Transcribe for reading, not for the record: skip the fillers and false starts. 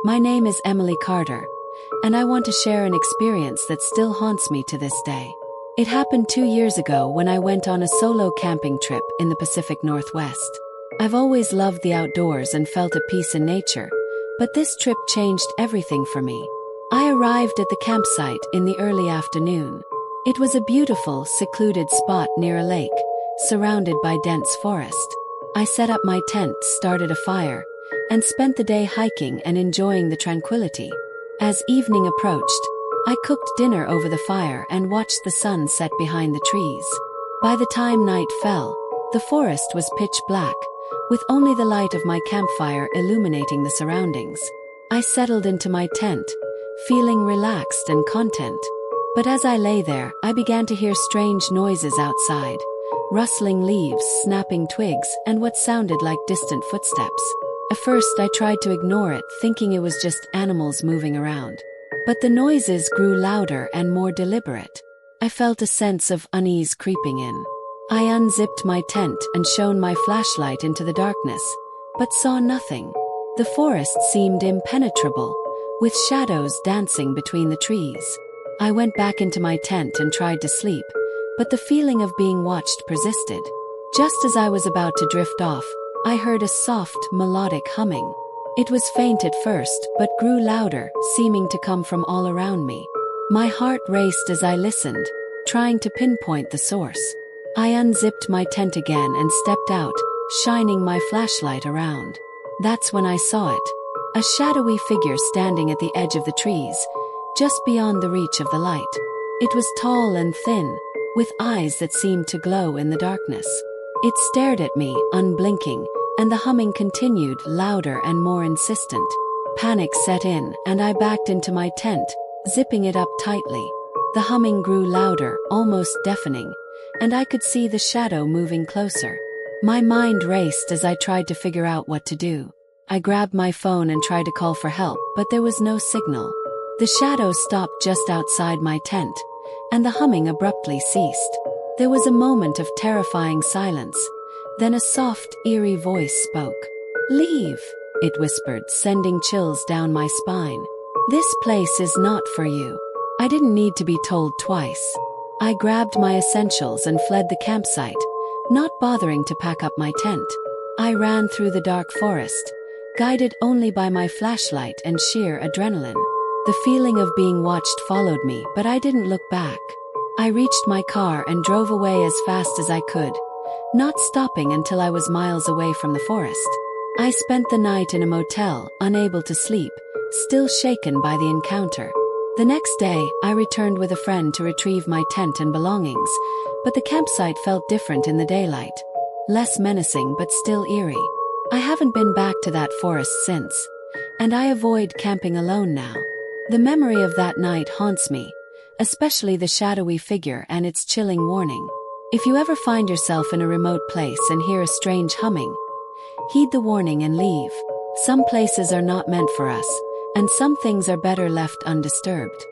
My name is Emily Carter, and I want to share an experience that still haunts me to this day. It happened 2 years ago when I went on a solo camping trip in the Pacific Northwest. I've always loved the outdoors and felt at peace in nature, but this trip changed everything for me. I arrived at the campsite in the early afternoon. It was a beautiful, secluded spot near a lake, surrounded by dense forest. I set up my tent, started a fire, and spent the day hiking and enjoying the tranquility. As evening approached, I cooked dinner over the fire and watched the sun set behind the trees. By the time night fell, the forest was pitch black, with only the light of my campfire illuminating the surroundings. I settled into my tent, feeling relaxed and content. But as I lay there, I began to hear strange noises outside, rustling leaves, snapping twigs, and what sounded like distant footsteps. At first I tried to ignore it, thinking it was just animals moving around. But the noises grew louder and more deliberate. I felt a sense of unease creeping in. I unzipped my tent and shone my flashlight into the darkness, but saw nothing. The forest seemed impenetrable, with shadows dancing between the trees. I went back into my tent and tried to sleep, but the feeling of being watched persisted. Just as I was about to drift off, I heard a soft, melodic humming. It was faint at first, but grew louder, seeming to come from all around me. My heart raced as I listened, trying to pinpoint the source. I unzipped my tent again and stepped out, shining my flashlight around. That's when I saw it. A shadowy figure standing at the edge of the trees, just beyond the reach of the light. It was tall and thin, with eyes that seemed to glow in the darkness. It stared at me, unblinking, and the humming continued, louder and more insistent. Panic set in, and I backed into my tent, zipping it up tightly. The humming grew louder, almost deafening, and I could see the shadow moving closer. My mind raced as I tried to figure out what to do. I grabbed my phone and tried to call for help, but there was no signal. The shadow stopped just outside my tent, and the humming abruptly ceased. There was a moment of terrifying silence. Then a soft, eerie voice spoke. "Leave," it whispered, sending chills down my spine. "This place is not for you." I didn't need to be told twice. I grabbed my essentials and fled the campsite, not bothering to pack up my tent. I ran through the dark forest, guided only by my flashlight and sheer adrenaline. The feeling of being watched followed me, but I didn't look back. I reached my car and drove away as fast as I could, not stopping until I was miles away from the forest. I spent the night in a motel, unable to sleep, still shaken by the encounter. The next day, I returned with a friend to retrieve my tent and belongings, but the campsite felt different in the daylight. Less menacing but still eerie. I haven't been back to that forest since, and I avoid camping alone now. The memory of that night haunts me, especially the shadowy figure and its chilling warning. If you ever find yourself in a remote place and hear a strange humming, heed the warning and leave. Some places are not meant for us, and some things are better left undisturbed.